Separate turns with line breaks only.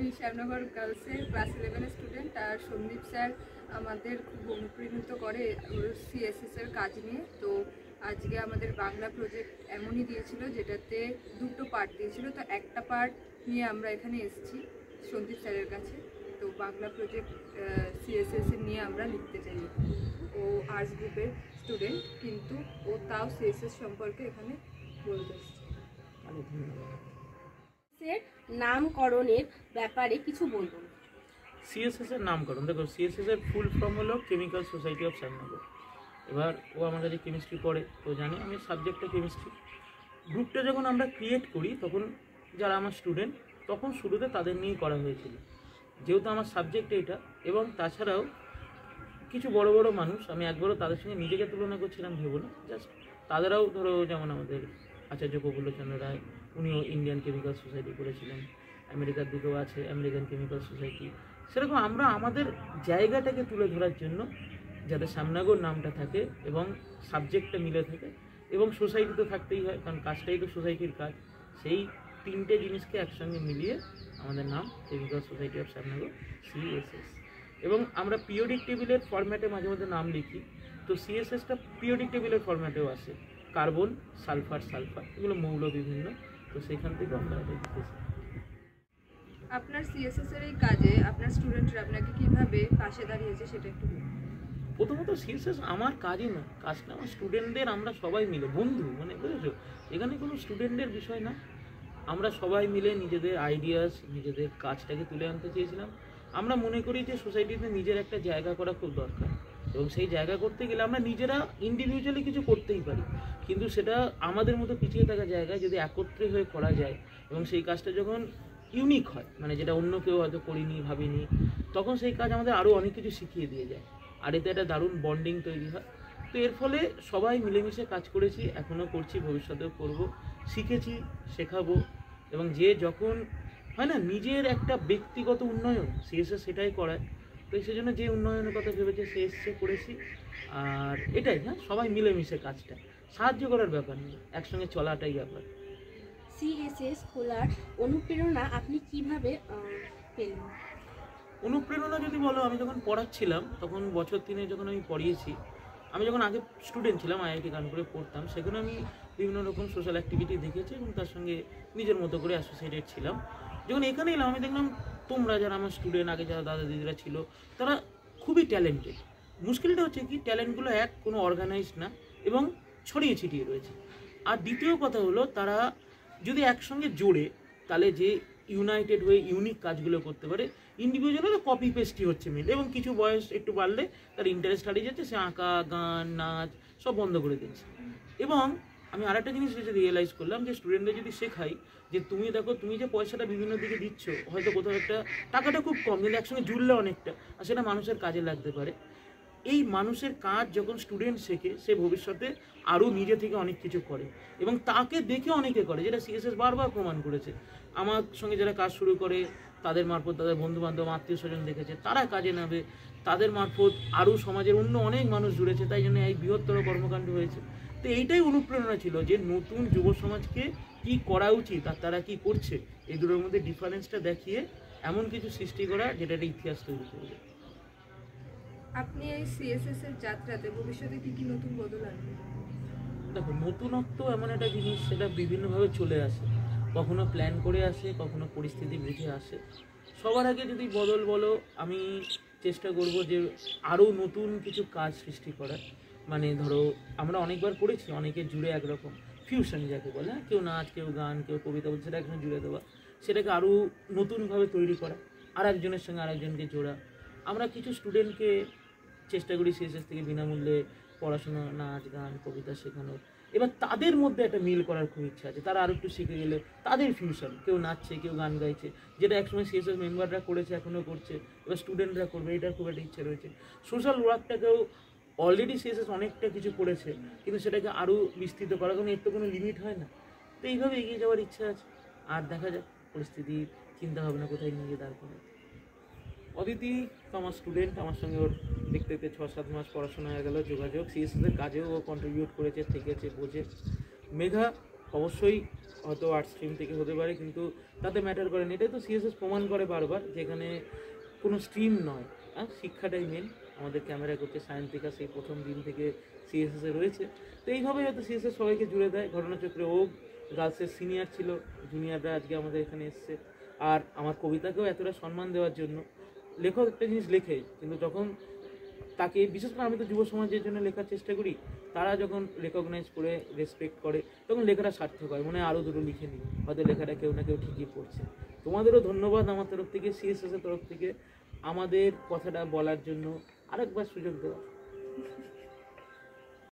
আমি Shyamnagar গার্লসের class 11 student. আর Sandeep sir আমাদের খুব অনুপ্রাণিত করে সিএসএস এর কাজ নিয়ে। তো আজকে আমাদের বাংলা প্রজেক্ট এমনই দিয়েছিল যেটাতে দুটো পার্ট দিয়েছিল, তো একটা পার্ট নিয়ে আমরা এখানে এসেছি সন্দীপ স্যারের কাছে। তো বাংলা প্রজেক্ট সিএসএস নিয়ে আমরা লিখতে চাই। ও আর্টস গ্রুপের স্টুডেন্ট, কিন্তু ও তাও সিএসএস সম্পর্কে এখানে বলতে এসেছে।
নামকরণের ব্যাপারে কিছু বলুন।
সিএসএস এর নামকরণ, দেখো সিএসএস এর ফুল ফর্ম হলো কেমিক্যাল সোসাইটি অফ শ্যামনগর। এবার ও আমার কাছে কেমিস্ট্রি পড়ে, তো জানি আমি সাবজেক্টটা কেমিস্ট্রি। গ্রুপটা যখন আমরা ক্রিয়েট করি তখন যারা আমার স্টুডেন্ট, তখন শুরুতে তাদের নিয়েই করা হয়েছিল, যেহেতু আমার সাবজেক্ট এটা। এবং তাছাড়াও কিছু বড় বড় মানুষ, আমি একবারও তাদের সঙ্গে নিজেকে তুলনা করছিলাম ভেবো না, জাস্ট তাদেরাও ধরো, যেমন আমাদের আচার্য প্রফুল্লচন্দ্র রায়, উনিও ইন্ডিয়ান কেমিক্যাল সোসাইটি করেছিলেন, আমেরিকার দিকেও আছে আমেরিকান কেমিক্যাল সোসাইটি। সেরকম আমরা আমাদের জায়গাটাকে তুলে ধরার জন্য, যাতে শ্যামনগর নামটা থাকে এবং সাবজেক্টটা মিলে থাকে, এবং সোসাইটি তো থাকতেই হয়, কারণ কাজটাই তো সোসাইটির কাজ, সেই তিনটে জিনিসকে একসঙ্গে মিলিয়ে আমাদের নাম chemical society of Shyamnagar, CSS. এবং আমরা পিরিয়ডিক টেবিলের ফরম্যাটে মাঝে মধ্যে নাম লিখি, তো সিএসএসটা পিরিয়ডিক টেবিলের ফরম্যাটেও আসে, কার্বন, সালফার, এগুলো মৌল বিভিন্ন, তো সেখান থেকে আমরা এটা লিখেছি।
আপনার সিএসএস এর এই কাজে আপনার স্টুডেন্টরা আপনাকে কিভাবে পাশে দাঁড়িয়েছে সেটা একটু বলুন।
প্রথমত সিএসএস আমার কাজই না, কাজটা আমার স্টুডেন্টদের, আমরা সবাই মিলে বন্ধু, মানে বুঝেছো, এখানে কোনো স্টুডেন্টদের বিষয় না, আমরা সবাই মিলে নিজেদের আইডিয়াস, নিজেদের কাজটাকে তুলে আনতে চেয়েছিলাম। আমরা মনে করি যে সোসাইটিতে নিজের একটা জায়গা করা খুব দরকার, এবং সেই জায়গা করতে গেলে আমরা নিজেরা ইন্ডিভিজুয়ালি কিছু করতেই পারি, কিন্তু সেটা আমাদের মতো পিছিয়ে থাকা জায়গায় যদি একত্রে হয়ে করা যায়, এবং সেই কাজটা যখন ইউনিক হয়, মানে যেটা অন্য কেউ হয়তো করিনি, ভাবিনি, তখন সেই কাজ আমাদের আরও অনেক কিছু শিখিয়ে দিয়ে যায়, আর এতে একটা দারুণ বন্ডিং তৈরি হয়। তো এর ফলে সবাই মিলেমিশে কাজ করেছি, এখনও করছি, ভবিষ্যতেও করব, শিখেছি, শেখাবো। এবং যে যখন হয় না নিজের একটা ব্যক্তিগত উন্নয়ন, সিএসএস সেটাই করায়, তো সেজন্য যে উন্নয়নের কথা ভেবেছে সে এসছে, করেছি। আর এটাই, হ্যাঁ, সবাই মিলেমিশে কাজটা, সাহায্য করার ব্যাপার নেই, একসঙ্গে চলাটাই ব্যাপার।
সিএসএস খোলার অনুপ্রেরণা আপনি কিভাবে পেলেন?
অনুপ্রেরণা যদি বলো, আমি যখন পড়াচ্ছিলাম তখন বছর 3 যখন আমি পড়িয়েছি, আমি যখন আগে স্টুডেন্ট ছিলাম, আইআইটি কানপুরে পড়তাম, সেখানে আমি বিভিন্ন রকম সোশ্যাল অ্যাক্টিভিটি দেখেছি এবং তার সঙ্গে নিজের মতো করে অ্যাসোসিয়েটেড ছিলাম। যখন এখানে এলাম আমি দেখলাম তোমরা যারা আমার স্টুডেন্ট, আগে যারা দাদা দিদিরা ছিল, তারা খুবই ট্যালেন্টেড। মুশকিলটা হচ্ছে কি, ট্যালেন্টগুলো কোনো অর্গানাইজ না এবং ছড়িয়ে ছিটিয়ে রয়েছে। আর দ্বিতীয় কথা হলো, তারা যদি একসঙ্গে জোড়ে, তাহলে যে ইউনাইটেড হয়ে ইউনিক কাজগুলো করতে পারে। ইন্ডিভিজুয়ালি কপি পেস্টই হচ্ছে মেন, এবং কিছু বয়স একটু বাড়লে তার ইন্টারেস্ট হারিয়ে যাচ্ছে, সে আঁকা, গান, নাচ সব বন্ধ করে দিচ্ছে। এবং আমি আরেকটা জিনিস রিয়েলাইজ করলাম, যে স্টুডেন্টদের যদি শেখাই যে তুমি দেখো, তুমি যে পয়সাটা বিভিন্ন দিকে দিচ্ছ, হয়তো কোথাও একটা টাকাটা খুব কম, কিন্তু একসঙ্গে জুড়লে অনেকটা, আর সেটা মানুষের কাজে লাগতে পারে। এই মানুষের কাজ যখন স্টুডেন্ট শেখে, সে ভবিষ্যতে আরও নিজে থেকে অনেক কিছু করে, এবং তাকে দেখে অনেকে করে, যেটা সিএসএস বারবার প্রমাণ করেছে। আমার সঙ্গে যারা কাজ শুরু করে, তাদের মারফত তাদের বন্ধুবান্ধব, আত্মীয় স্বজন দেখেছে, তারা কাজে নেবে, তাদের মারফত আরও সমাজের অন্য অনেক মানুষ জুড়েছে, তাই জন্য এই বৃহত্তর কর্মকাণ্ড হয়েছে। তো এইটাই অনুপ্রেরণা ছিল, যে নতুন যুব সমাজকে কি করা উচিত আর তারা কি করছে, এই দুটোর মধ্যে ডিফারেন্সটা দেখিয়ে এমন কিছু সৃষ্টি করা যেটা একটা ইতিহাস তৈরি করবে।
আপনি এই সিএসএস এর যাত্রাতে ভবিষ্যতে কি কি নতুন বদল আনবেন?
দেখো, নতুনত্ব এমন একটা জিনিস, সেটা বিভিন্নভাবে চলে আসে, কখনো প্ল্যান করে আসে, কখনো পরিস্থিতি বুঝে আসে। সবার আগে যদি বদল বলো, আমি চেষ্টা করব যে আরও নতুন কিছু কাজ সৃষ্টি করার। মানে ধরো, আমরা অনেকবার করেছি, অনেকে জুড়ে একরকম ফিউশন যাকে বলে, কেউ নাচ, কেউ গান, কেউ কবিতা বলছে, সেটা একসঙ্গে জুড়ে দেওয়া, সেটাকে আরও নতুনভাবে তৈরি করা, আর একজনের সঙ্গে আরেকজনকে জোড়া। আমরা কিছু স্টুডেন্টকে চেষ্টা করি সিএসএস থেকে বিনামূল্যে পড়াশোনা, নাচ, গান, কবিতা শেখানোর। এবার তাদের মধ্যে একটা মিল করার খুব ইচ্ছা আছে, তারা আরও একটু শিখে গেলে তাদের ফিউশন, কেউ নাচছে, কেউ গান গাইছে, যেটা একসময় সিএসএস মেম্বাররা করেছে, এখনও করছে, এবার স্টুডেন্টরা করবে, এটার খুব একটা ইচ্ছে রয়েছে। সোশ্যাল ওয়ার্কটাকেও অলরেডি সিএসএস অনেকটা কিছু করেছে, কিন্তু সেটাকে আরও বিস্তৃত করা, কারণ এর তো কোনো লিমিট হয় না। তো এইভাবে এগিয়ে যাওয়ার ইচ্ছা আছে, আর দেখা যাক পরিস্থিতি, চিন্তাভাবনা কোথায় নিয়ে দাঁড় করে। অদিতি তো আমার স্টুডেন্ট, আমার সঙ্গে ওর দেখতে দেখতে 6-7 মাস পড়াশোনা হয়ে গেল, যোগাযোগ, সিএসএসের কাজেও ও কন্ট্রিবিউট করেছে, থেকেছে, বোঝে। মেঘা অবশ্যই হয়তো আর্ট স্ট্রিম থেকে হতে পারে, কিন্তু তাতে ম্যাটার করে না। এটাই তো সিএসএস প্রমাণ করে বারবার, যেখানে কোনো স্ট্রিম নয়, শিক্ষাটাই মেন। আমাদের ক্যামেরা করছে সায়েন্টিকা সেই প্রথম দিন থেকে সিএসএসে রয়েছে। তো এইভাবেই হয়তো সিএসএস সবাইকে জুড়ে দেয়। ঘটনাচক্রে ও গার্লসের সিনিয়র ছিল, জুনিয়ররা আজকে আমাদের এখানে এসছে। আর আমার কবিতাকেও এতটা সম্মান দেওয়ার জন্য, লেখক একটা জিনিস লেখে, কিন্তু যখন তাকে, বিশেষ করে আমি তো যুব সমাজের জন্য লেখার চেষ্টা করি, তারা যখন রেকগনাইজ করে রেসপেক্ট করে তখন লেখাটা সার্থক হয়। মনে হয় আরও দুটো লিখে নিই, হয়তো লেখাটা কেউ না কেউ ঠিকই পড়ছে। তোমাদেরও ধন্যবাদ আমার তরফ থেকে, সিএসএস এর তরফ থেকে আমাদের কথাটা বলার জন্য আরেকবার সুযোগ দেওয়া।